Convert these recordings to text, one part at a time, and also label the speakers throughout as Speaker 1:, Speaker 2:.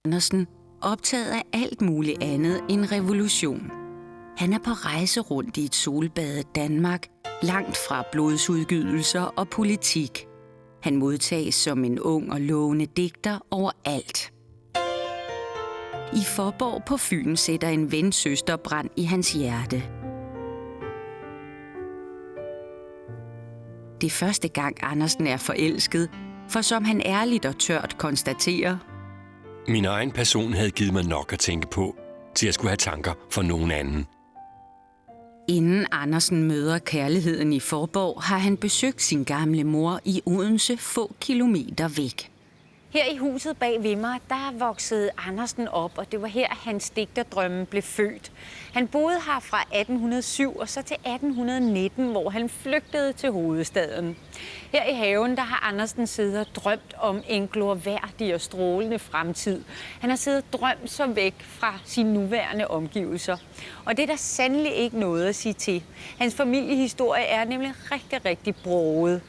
Speaker 1: Andersen optaget af alt muligt andet end revolution. Han er på rejse rundt i et solbadet Danmark, langt fra blodsudgydelser og politik. Han modtages som en ung og lovende digter overalt. I Fåborg på Fyn sætter en ven søster brand i hans hjerte. Det er første gang Andersen er forelsket, for som han ærligt og tørt konstaterer:
Speaker 2: Min egen person havde givet mig nok at tænke på, til jeg skulle have tanker for nogen anden.
Speaker 1: Inden Andersen møder kærligheden i Fåborg, har han besøgt sin gamle mor i Odense få kilometer væk.
Speaker 3: Her i huset bag ved mig, der voksede Andersen op, og det var her, hans digterdrømme blev født. Han boede her fra 1807 og så til 1819, hvor han flygtede til hovedstaden. Her i haven, der har Andersen siddet og drømt om en glorværdig og strålende fremtid. Han har siddet og drømt så væk fra sine nuværende omgivelser. Og det er der sandelig ikke noget at sige til. Hans familiehistorie er nemlig rigtig, rigtig broget.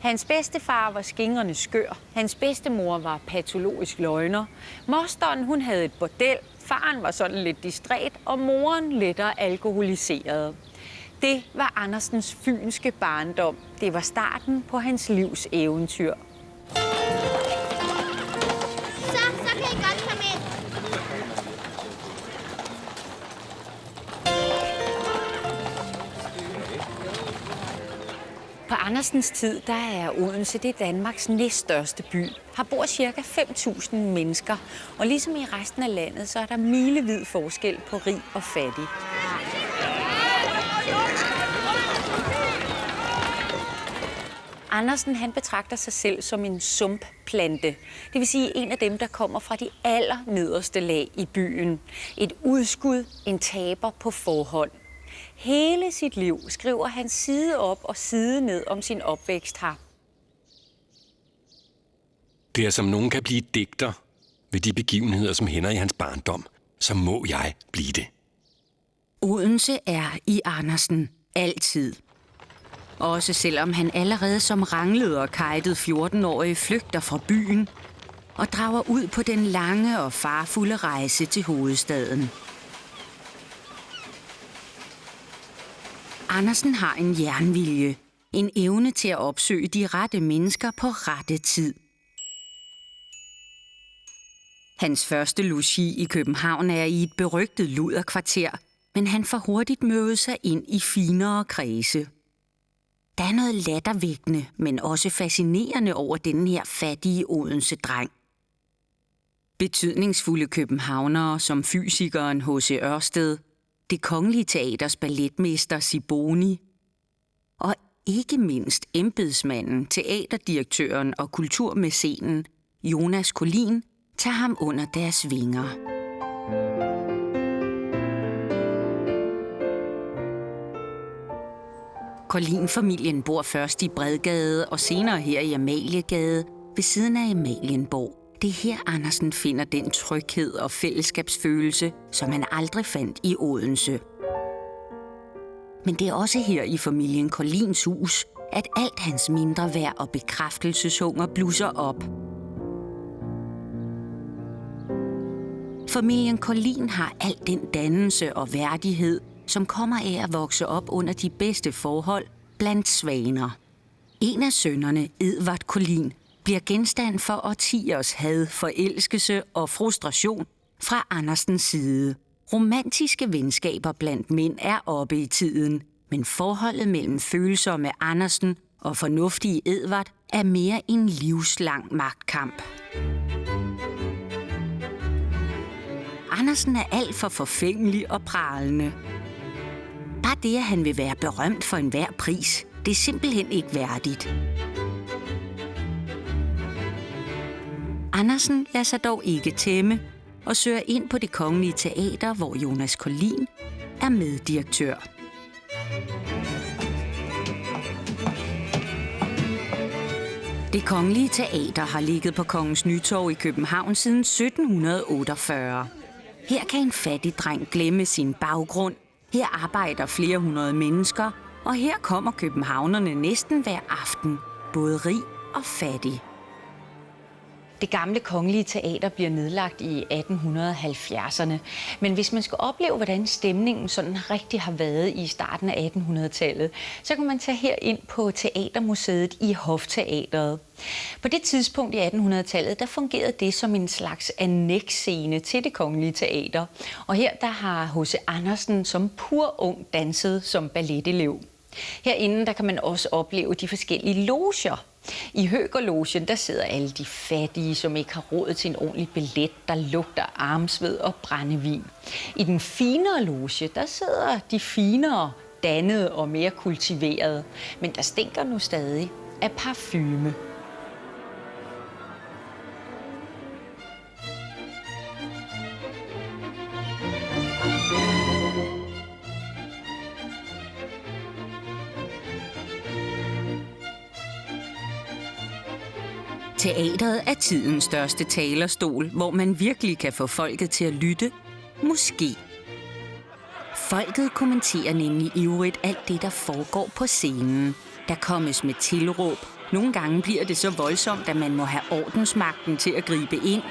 Speaker 3: Hans bedstefar var skingrende skør. Hans bedstemor var patologisk løgner. Mosteren, hun havde et bordel. Faren var sådan lidt distræt, og moren lettere alkoholiseret. Det var Andersens fynske barndom. Det var starten på hans livs eventyr.
Speaker 4: Så kan I godt komme ind.
Speaker 3: På Andersens tid, der er Odense, det er Danmarks næststørste by. Her bor ca. 5.000 mennesker, og ligesom i resten af landet, så er der milevid forskel på rig og fattig. Andersen, han betragter sig selv som en sumpplante. Det vil sige en af dem, der kommer fra de allernederste lag i byen. Et udskud, en taber på forhånd. Hele sit liv skriver han side op og side ned om sin opvækst her.
Speaker 2: Det er som nogen kan blive digter ved de begivenheder, som hænder i hans barndom, så må jeg blive det.
Speaker 1: Odense er i Andersen altid. Også selvom han allerede som ranglet og kajtet 14-årig flygter fra byen og drager ud på den lange og farfulde rejse til hovedstaden. Andersen har en jernvilje, en evne til at opsøge de rette mennesker på rette tid. Hans første logi i København er i et berygtet luderkvarter, men han får hurtigt mødet sig ind i finere kredse. Der er noget lattervækkende, men også fascinerende over denne her fattige Odense-dreng. Betydningsfulde københavnere som fysikeren H.C. Ørsted, Det Kongelige Teaters balletmester Siboni og ikke mindst embedsmanden, teaterdirektøren og kulturmæcenen Jonas Collin tager ham under deres vinger. Collin-familien bor først i Bredgade og senere her i Amaliegade ved siden af Amalienborg. Det er her, Andersen finder den tryghed og fællesskabsfølelse, som han aldrig fandt i Odense. Men det er også her i familien Collins hus, at alt hans mindre værd og bekræftelseshunger blusser op. Familien Collin har al den dannelse og værdighed, som kommer af at vokse op under de bedste forhold blandt svaner. En af sønnerne, Edvard Collin, bliver genstand for årtiers had, forelskelse og frustration fra Andersens side. Romantiske venskaber blandt mænd er oppe i tiden, men forholdet mellem følsomme Andersen og fornuftige Edvard er mere en livslang magtkamp. Andersen er alt for forfængelig og pralende. Bare det, at han vil være berømt for enhver pris, det er simpelthen ikke værdigt. Andersen lader sig dog ikke tæmme og søger ind på Det Kongelige Teater, hvor Jonas Collin er meddirektør. Det Kongelige Teater har ligget på Kongens Nytorv i København siden 1748. Her kan en fattig dreng glemme sin baggrund. Her arbejder flere hundrede mennesker, og her kommer københavnerne næsten hver aften, både rig og fattig.
Speaker 3: Det gamle Kongelige Teater bliver nedlagt i 1870'erne. Men hvis man skal opleve, hvordan stemningen sådan rigtig har været i starten af 1800-tallet, så kan man tage her ind på Teatermuseet i Hofteatret. På det tidspunkt i 1800-tallet, der fungerede det som en slags annexscene til det Kongelige Teater. Og her der har H.C. Andersen som pur ung danset som balletelev. Herinde der kan man også opleve de forskellige loger. I Høgerlogen der sidder alle de fattige, som ikke har råd til en ordentlig billet, der lugter armsved og brændevin. I den finere loge, der sidder de finere, dannede og mere kultiverede, men der stinker nu stadig af parfume.
Speaker 1: Teatret er tidens største talerstol, hvor man virkelig kan få folket til at lytte. Måske. Folket kommenterer nemlig ivrigt alt det, der foregår på scenen. Der kommes med tilråb. Nogle gange bliver det så voldsomt, at man må have ordensmagten til at gribe ind.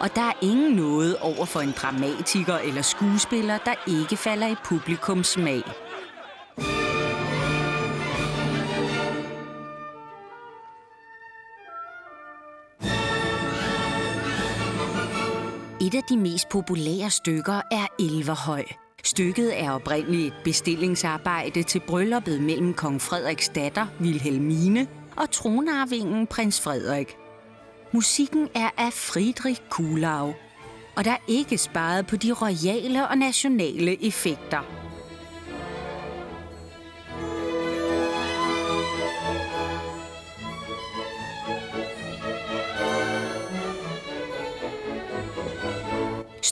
Speaker 1: Og der er ingen noget over for en dramatiker eller skuespiller, der ikke falder i publikums smag. Et af de mest populære stykker er Elverhøj. Stykket er oprindeligt et bestillingsarbejde til brylluppet mellem kong Frederiks datter, Vilhelmine, og tronarvingen prins Frederik. Musikken er af Friedrich Kuhlau, og der er ikke sparet på de royale og nationale effekter.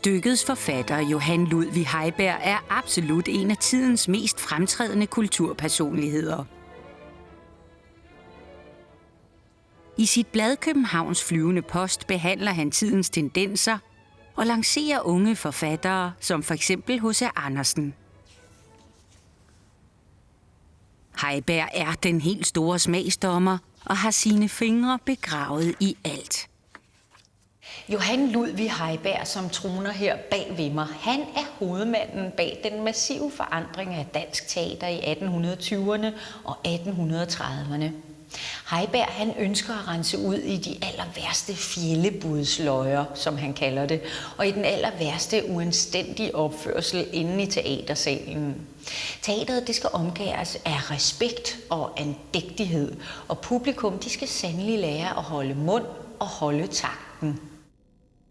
Speaker 1: Stykkets forfatter, Johan Ludvig Heiberg, er absolut en af tidens mest fremtrædende kulturpersonligheder. I sit blad Københavns Flyvende Post behandler han tidens tendenser og lancerer unge forfattere, som for eksempel H.C. Andersen. Heiberg er den helt store smagsdommer og har sine fingre begravet i alt.
Speaker 3: Johan Ludvig Heiberg, som troner her bag ved mig, han er hovedmanden bag den massive forandring af dansk teater i 1820'erne og 1830'erne. Heiberg han ønsker at rense ud i de aller værste fjellebudsløjer, som han kalder det, og i den aller værste uanstændige opførsel inde i teatersalen. Teateret det skal omgæres af respekt og andægtighed, og publikum de skal sandelig lære at holde mund og holde takten.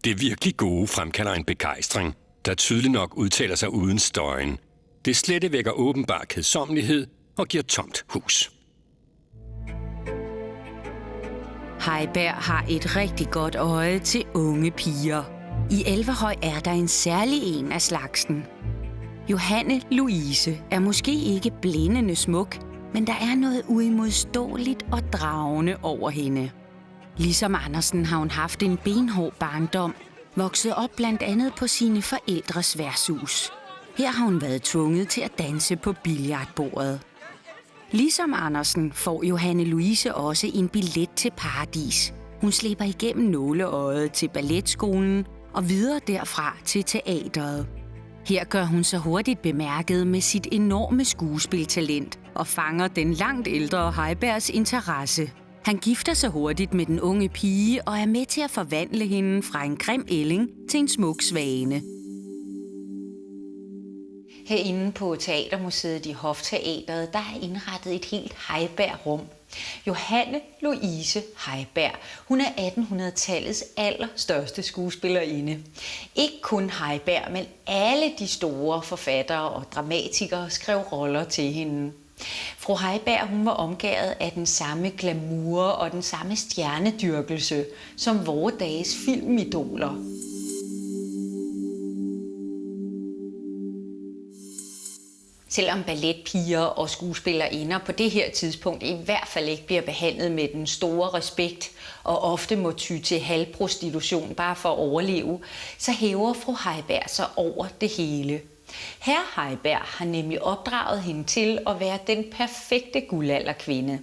Speaker 2: Det virkelig gode fremkalder en begejstring, der tydeligt nok udtaler sig uden støjen. Det slette vækker åbenbar kedsommelighed og giver tomt hus.
Speaker 1: Heiberg har et rigtig godt øje til unge piger. I Elverhøj er der en særlig en af slagsen. Johanne Louise er måske ikke blændende smuk, men der er noget uimodståeligt og dragende over hende. Ligesom Andersen har hun haft en benhård barndom, vokset op blandt andet på sine forældres værtshus. Her har hun været tvunget til at danse på billiardbordet. Ligesom Andersen får Johanne Louise også en billet til paradis. Hun slipper igennem nåleøjet til balletskolen og videre derfra til teatret. Her gør hun sig hurtigt bemærket med sit enorme skuespiltalent og fanger den langt ældre Heibergs interesse. Han gifter sig hurtigt med den unge pige og er med til at forvandle hende fra en grim ælling til en smuk svane.
Speaker 3: Herinde på Teatermuseet i Hofteatret, der er indrettet et helt Heiberg-rum. Johanne Louise Heiberg, hun er 1800-tallets allerstørste skuespillerinde. Ikke kun Heiberg, men alle de store forfattere og dramatikere skrev roller til hende. Fru Heiberg hun var omgået af den samme glamour og den samme stjernedyrkelse som vore dages filmidoler. Selvom balletpiger og skuespillerinder på det her tidspunkt i hvert fald ikke bliver behandlet med den store respekt og ofte må ty til halvprostitution bare for at overleve, så hæver fru Heiberg sig over det hele. Herr Heiberg har nemlig opdraget hende til at være den perfekte guldalderkvinde.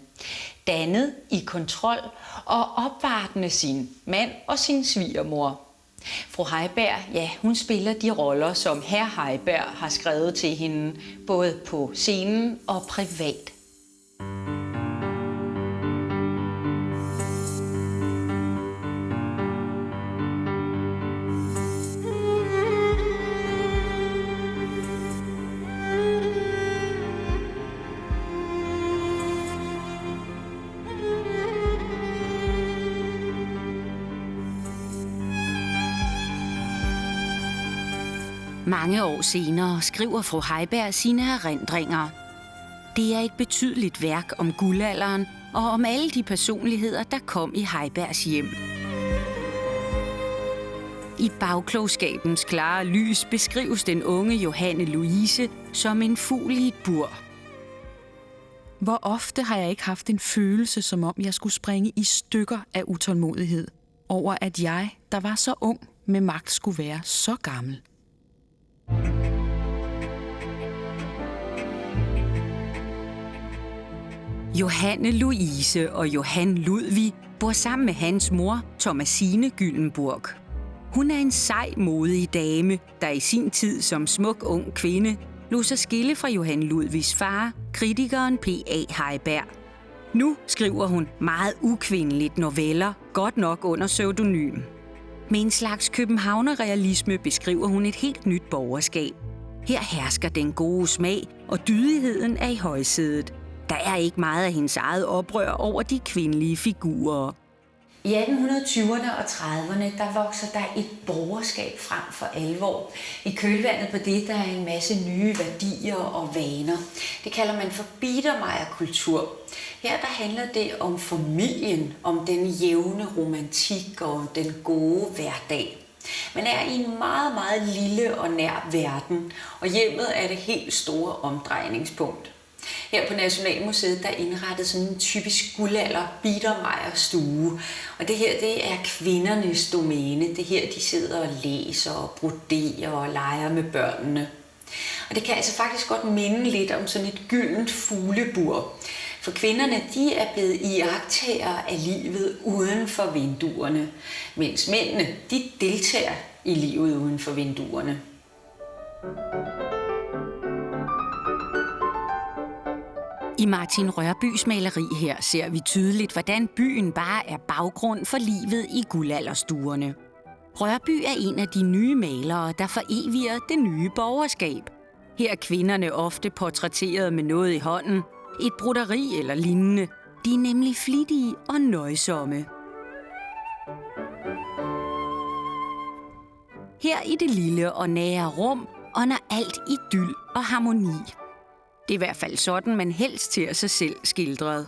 Speaker 3: dannet, i kontrol og opvartende sin mand og sin svigermor. Fru Heiberg, ja, hun spiller de roller, som herr Heiberg har skrevet til hende, både på scenen og privat.
Speaker 1: Mange år senere skriver fru Heiberg sine erindringer. Det er et betydeligt værk om guldalderen og om alle de personligheder, der kom i Heibergs hjem. I bagklogskabens klare lys beskrives den unge Johanne Louise som en fugl i et bur.
Speaker 5: Hvor ofte har jeg ikke haft en følelse, som om jeg skulle springe i stykker af utålmodighed over, at jeg, der var så ung, med magt skulle være så gammel.
Speaker 1: Johanne Louise og Johan Ludvig bor sammen med hans mor, Thomasine Gyllenburg. Hun er en sej, modig dame, der i sin tid som smuk ung kvinde lod sig skille fra Johan Ludvigs far, kritikeren P.A. Heiberg. Nu skriver hun meget ukvindeligt noveller, godt nok under pseudonym. Med en slags københavnerrealisme beskriver hun et helt nyt borgerskab. Her hersker den gode smag, og dydigheden er i højsædet. Der er ikke meget af hendes eget oprør over de kvindelige figurer.
Speaker 3: I 1820'erne og 30'erne, der vokser der et borgerskab frem for alvor. I kølvandet på det, der er en masse nye værdier og vaner. Det kalder man for biedermeierkultur. Her der handler det om familien, om den jævne romantik og den gode hverdag. Man er i en meget, meget lille og nær verden, og hjemmet er det helt store omdrejningspunkt. Her på Nationalmuseet, der er indrettet sådan en typisk guldalder biedermeierstue. Og det her, det er kvindernes domæne. Det her, de sidder og læser og broderer og leger med børnene. Og det kan altså faktisk godt minde lidt om sådan et gyldent fuglebur. For kvinderne, de er blevet iagttagere af livet uden for vinduerne, mens mændene, de deltager i livet uden for vinduerne.
Speaker 1: I Martin Rørbys maleri her ser vi tydeligt, hvordan byen bare er baggrund for livet i guldalderstuerne. Rørby er en af de nye malere, der foreviger det nye borgerskab. Her er kvinderne ofte portrætteret med noget i hånden, et broderi eller lignende. De er nemlig flittige og nøjsomme. Her i det lille og nære rum ånder alt idyl og harmoni. Det er i hvert fald sådan, man helst ser sig selv skildret.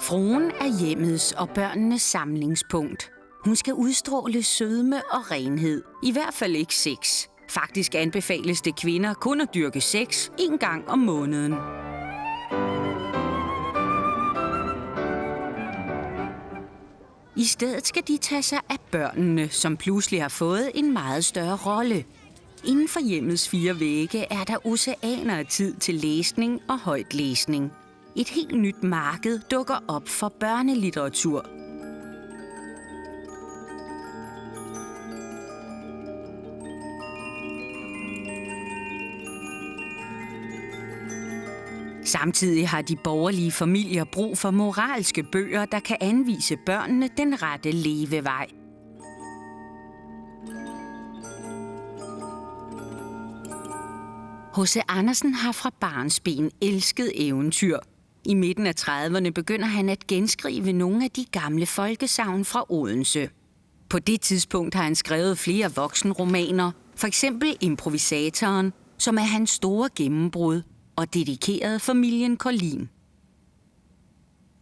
Speaker 1: Fruen er hjemmets og børnenes samlingspunkt. Hun skal udstråle sødme og renhed. I hvert fald ikke sex. Faktisk anbefales det kvinder kun at dyrke sex en gang om måneden. I stedet skal de tage sig af børnene, som pludselig har fået en meget større rolle. Inden for hjemmets 4 vægge er der oceaner af tid til læsning og højtlæsning. Et helt nyt marked dukker op for børnelitteratur. Samtidig har de borgerlige familier brug for moralske bøger, der kan anvise børnene den rette levevej. H.C. Andersen har fra barnsben elsket eventyr. I midten af 30'erne begynder han at genskrive nogle af de gamle folkesagn fra Odense. På det tidspunkt har han skrevet flere voksenromaner, for eksempel Improvisatoren, som er hans store gennembrud, og dedikeret familien Collin.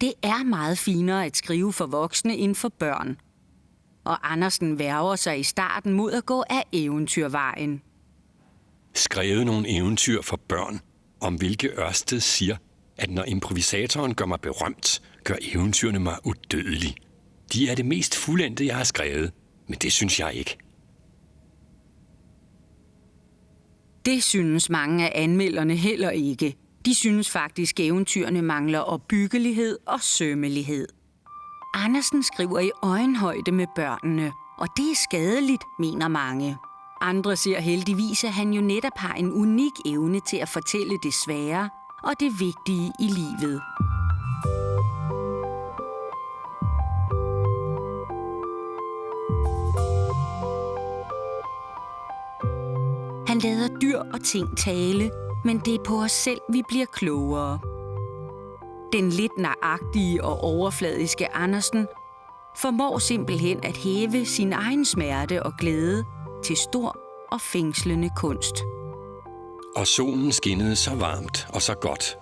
Speaker 1: Det er meget finere at skrive for voksne end for børn. Og Andersen værger sig i starten mod at gå af eventyrvejen.
Speaker 2: Skrevet nogle eventyr for børn, om hvilke Ørsted siger, at når improvisatoren gør mig berømt, gør eventyrene mig udødelig. De er det mest fuldendte, jeg har skrevet, men det synes jeg ikke.
Speaker 1: Det synes mange af anmelderne heller ikke. De synes faktisk, at eventyrene mangler opbyggelighed og sømmelighed. Andersen skriver i øjenhøjde med børnene, og det er skadeligt, mener mange. Andre ser heldigvis, at han jo netop har en unik evne til at fortælle det svære og det vigtige i livet. Han lader dyr og ting tale, men det er på os selv, vi bliver klogere. Den lidt nøjagtige og overfladiske Andersen formår simpelthen at hæve sin egen smerte og glæde til stor og fængslende kunst.
Speaker 2: Og solen skinnede så varmt og så godt.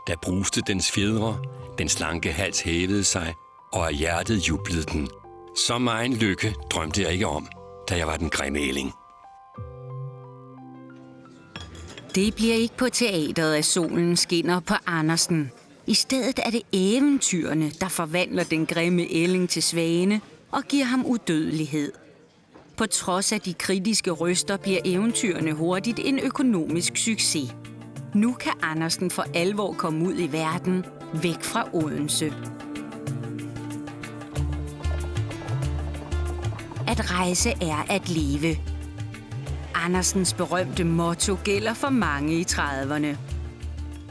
Speaker 2: Da bruste dens fjedre, den slanke hals hævede sig, og af hjertet jublede den. Så megen lykke drømte jeg ikke om, da jeg var den grimme ælling.
Speaker 1: Det bliver ikke på teatret, at solen skinner på Andersen. I stedet er det eventyrene, der forvandler den grimme ælling til svane og giver ham udødelighed. På trods af de kritiske røster bliver eventyrene hurtigt en økonomisk succes. Nu kan Andersen for alvor komme ud i verden, væk fra Odense. At rejse er at leve. Andersens berømte motto gælder for mange i 30'erne.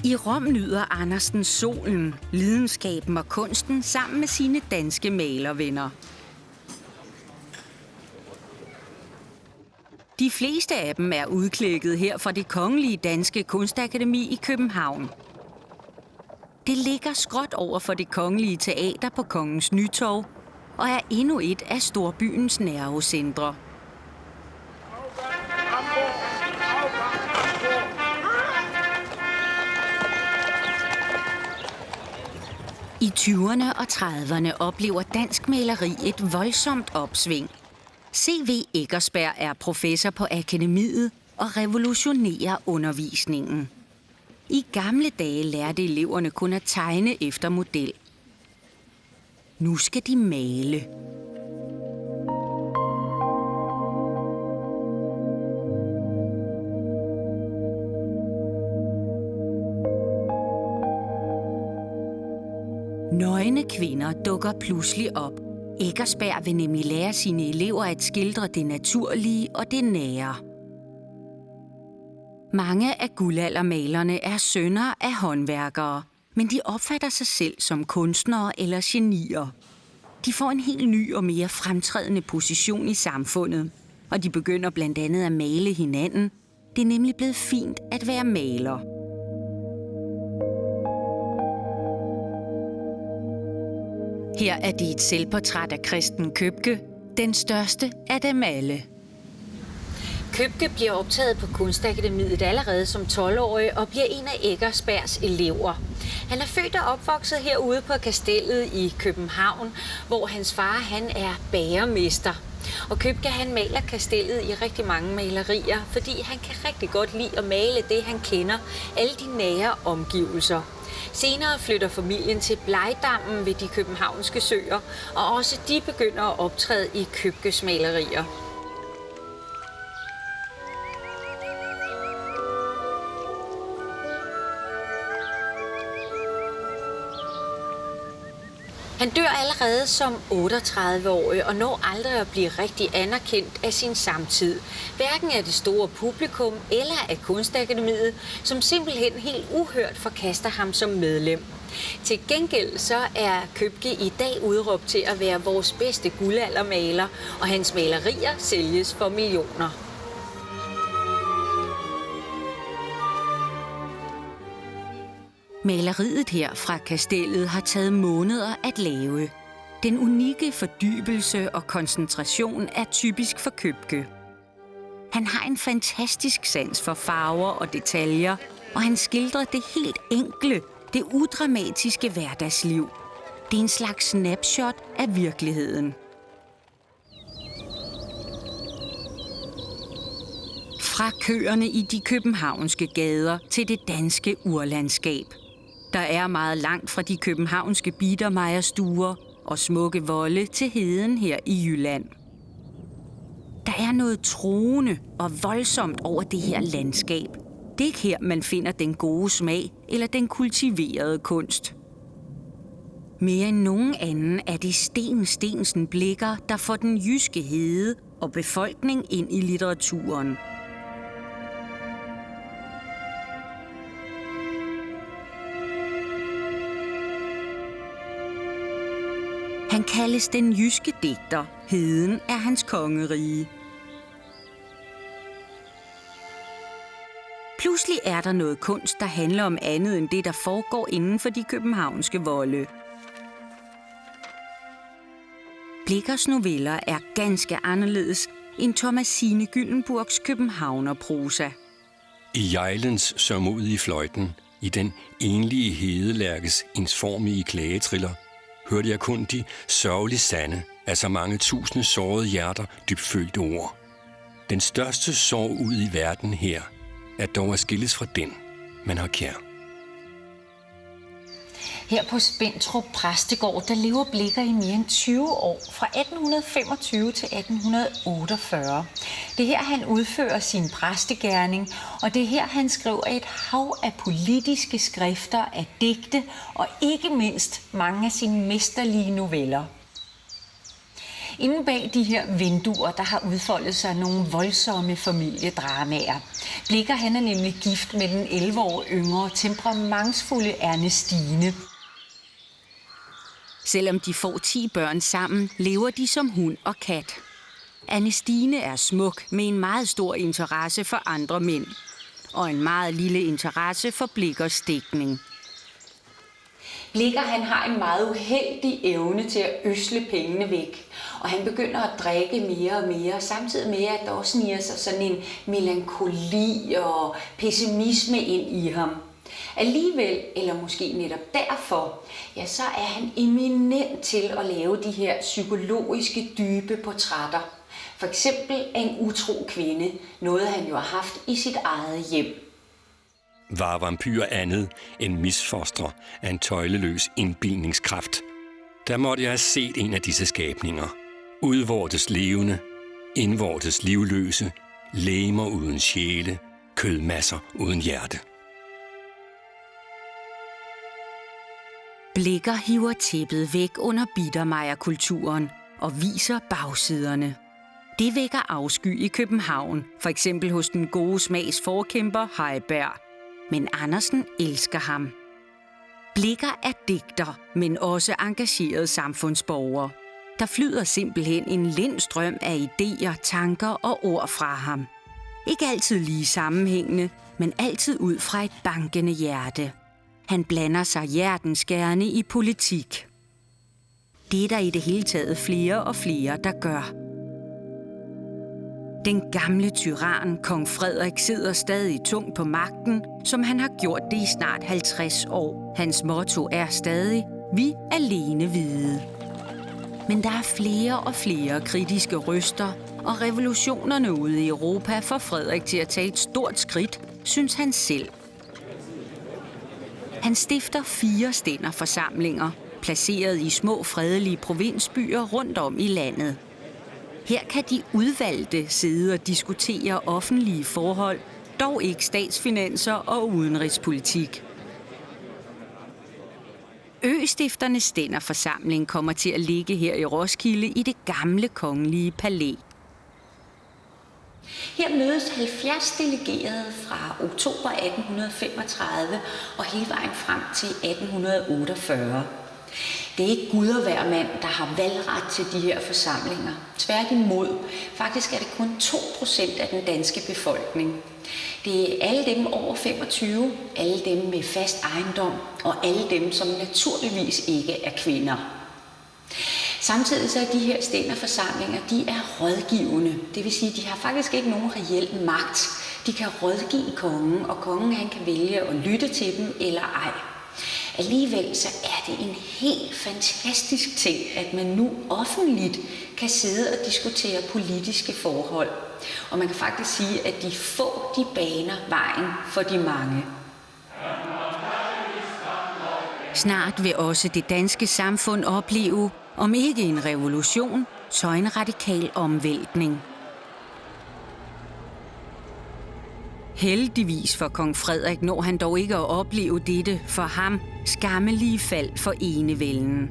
Speaker 1: I Rom nyder Andersen solen, lidenskaben og kunsten sammen med sine danske malervenner. De fleste af dem er udklækket her fra Det Kongelige Danske Kunstakademi i København. Det ligger skråt over for Det Kongelige Teater på Kongens Nytorv og er endnu et af storbyens nervecentre. I 20'erne og 30'erne oplever dansk maleri et voldsomt opsving. C.V. Eckersberg er professor på akademiet og revolutionerer undervisningen. I gamle dage lærte eleverne kun at tegne efter model. Nu skal de male. Nøgne kvinder dukker pludselig op. Eckersberg vil nemlig lære sine elever at skildre det naturlige og det nære. Mange af guldaldermalerne er sønner af håndværkere, men de opfatter sig selv som kunstnere eller genier. De får en helt ny og mere fremtrædende position i samfundet, og de begynder blandt andet at male hinanden. Det er nemlig blevet fint at være maler. Her er dit selvportræt af Christen Købke, den største af dem alle.
Speaker 3: Købke bliver optaget på Kunstakademiet allerede som 12-årig og bliver en af Eckersbergs elever. Han er født og opvokset herude på Kastellet i København, hvor hans far han er bagermester. Og Købke han maler Kastellet i rigtig mange malerier, fordi han kan rigtig godt lide at male det, han kender, alle de nære omgivelser. Senere flytter familien til Blegdammen ved de københavnske søer, og også de begynder at optræde i Købkes malerier. Han dør allerede som 38-årig og når aldrig at blive rigtig anerkendt af sin samtid. Hverken af det store publikum eller af Kunstakademiet, som simpelthen helt uhørt forkaster ham som medlem. Til gengæld så er Købke i dag udråbt til at være vores bedste guldaldermaler, og hans malerier sælges for millioner.
Speaker 1: Maleriet her fra Kastellet har taget måneder at lave. Den unikke fordybelse og koncentration er typisk for Købke. Han har en fantastisk sans for farver og detaljer, og han skildrer det helt enkle, det udramatiske hverdagsliv. Det er en slags snapshot af virkeligheden. Fra køerne i de københavnske gader til det danske urlandskab. Der er meget langt fra de københavnske biedermejerstuer og smukke volde til heden her i Jylland. Der er er noget truende og voldsomt over det her landskab. Det er ikke her, man finder den gode smag eller den kultiverede kunst. Mere end nogen anden er det Steen Steensen Blicher, der får den jyske hede og befolkning ind i litteraturen. Han kaldes den jyske digter. Heden er hans kongerige. Pludselig er der noget kunst, der handler om andet end det, der foregår inden for de københavnske volde. Blichers noveller er ganske anderledes end Thomasine Gyllenburgs københavnerprosa.
Speaker 2: I Jejlens sørgmodige fløjten, i den enlige hedelærkes ensformige klagetriller, hørte jeg kun de sørgeligt sande af så mange tusinde sårede hjerter dybfølte ord. Den største sorg ud i verden her er dog at skilles fra den, man har kær.
Speaker 3: Her på Spentrup Præstegård, der lever Blicher i mere end 20 år, fra 1825 til 1848. Det er her, han udfører sin præstegerning, og det er her, han skriver et hav af politiske skrifter, af digte og ikke mindst mange af sine mesterlige noveller. Inden bag de her vinduer, der har udfoldet sig nogle voldsomme familiedramaer. Blicher, han er nemlig gift med den 11 år yngre, temperamentsfulde Ernestine.
Speaker 1: Selvom de får 10 børn sammen, lever de som hund og kat. Ernestine er smuk med en meget stor interesse for andre mænd, og en meget lille interesse for Blichers digtning.
Speaker 3: Blicher, han har en meget uheldig evne til at øsle pengene væk, og han begynder at drikke mere og mere, samtidig med, at der også sniger sig sådan en melankoli og pessimisme ind i ham. Alligevel, eller måske netop derfor, ja, så er han eminent til at lave de her psykologiske, dybe portrætter. For eksempel af en utro kvinde, noget han jo har haft i sit eget hjem.
Speaker 2: Var vampyr andet end misfostre af en tøjleløs indbildningskraft? Der måtte jeg have set en af disse skabninger. Udvortes levende, indvortes livløse, legemer uden sjæle, kødmasser uden hjerte.
Speaker 1: Blicher hiver tæppet væk under Biedermeier-kulturen og viser bagsiderne. Det vækker afsky i København, for eksempel hos den gode smags forkæmper Heiberg. Men Andersen elsker ham. Blicher er digter, men også engageret samfundsborger. Der flyder simpelthen en lind strøm af idéer, tanker og ord fra ham. Ikke altid lige sammenhængende, men altid ud fra et bankende hjerte. Han blander sig hjertens gerne i politik. Det er der i det hele taget flere og flere, der gør. Den gamle tyran, kong Frederik, sidder stadig tungt på magten, som han har gjort det i snart 50 år. Hans motto er stadig, vi alene vide. Men der er flere og flere kritiske røster, og revolutionerne ude i Europa får Frederik til at tage et stort skridt, synes han selv. Han stifter 4 stænderforsamlinger, placeret i små fredelige provinsbyer rundt om i landet. Her kan de udvalgte sidde og diskutere offentlige forhold, dog ikke statsfinanser og udenrigspolitik. Østifternes stænderforsamling kommer til at ligge her i Roskilde i det gamle kongelige palæ.
Speaker 3: Her mødes 70 delegerede fra oktober 1835 og hele vejen frem til 1848. Det er ikke Gud og hver mand, der har valgret til de her forsamlinger. Tværtimod, faktisk er det kun 2% af den danske befolkning. Det er alle dem over 25, alle dem med fast ejendom og alle dem, som naturligvis ikke er kvinder. Samtidig så er de her stænderforsamlinger, de er rådgivende. Det vil sige, at de har faktisk ikke nogen reel magt. De kan rådgive kongen, og kongen han kan vælge at lytte til dem eller ej. Alligevel så er det en helt fantastisk ting, at man nu offentligt kan sidde og diskutere politiske forhold. Og man kan faktisk sige, at de få, de baner vejen for de mange.
Speaker 1: Snart vil også det danske samfund opleve, om ikke en revolution, så en radikal omvæltning. Heldigvis for kong Frederik når han dog ikke at opleve dette for ham skammelige fald for enevælden.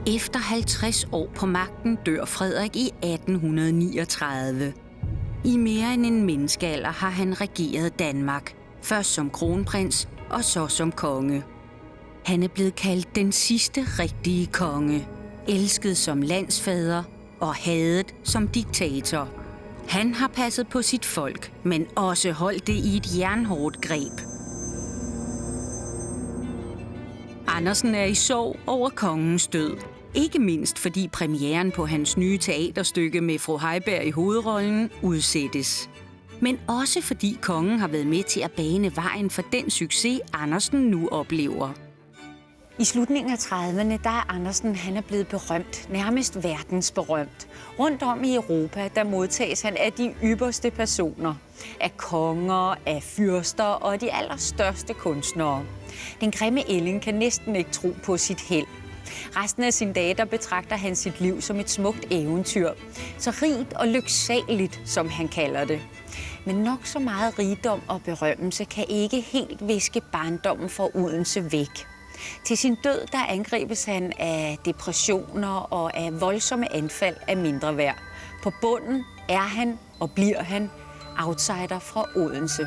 Speaker 1: Efter 50 år på magten dør Frederik i 1839. I mere end en menneskealder har han regeret Danmark, først som kronprins og så som konge. Han er blevet kaldt den sidste rigtige konge, elsket som landsfader og hadet som diktator. Han har passet på sit folk, men også holdt det i et jernhårdt greb. Andersen er i sorg over kongens død. Ikke mindst fordi premieren på hans nye teaterstykke med fru Heiberg i hovedrollen udsættes. Men også fordi kongen har været med til at bane vejen for den succes, Andersen nu oplever.
Speaker 3: I slutningen af 30'erne, der er Andersen han er blevet berømt, nærmest verdensberømt. Rundt om i Europa, der modtages han af de ypperste personer. Af konger, af fyrster og de allerstørste kunstnere. Den grimme ælling kan næsten ikke tro på sit held. Resten af sine dage, der betragter han sit liv som et smukt eventyr. Så rigt og lyksaligt, som han kalder det. Men nok så meget rigdom og berømmelse kan ikke helt viske barndommen fra Odense væk. Til sin død, der angribes han af depressioner og af voldsomme anfald af mindre værd. På bunden er han og bliver han outsider fra Odense.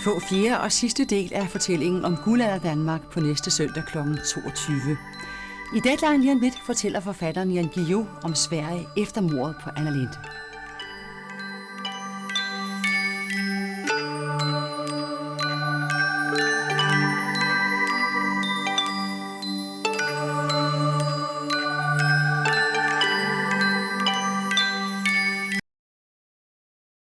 Speaker 6: Få fjerde og sidste del af fortællingen om Guldalder Danmark på næste søndag kl. 22. I Deadline lige om lidt fortæller forfatteren Jan Guillou om Sverige efter mordet på Anna Lindh.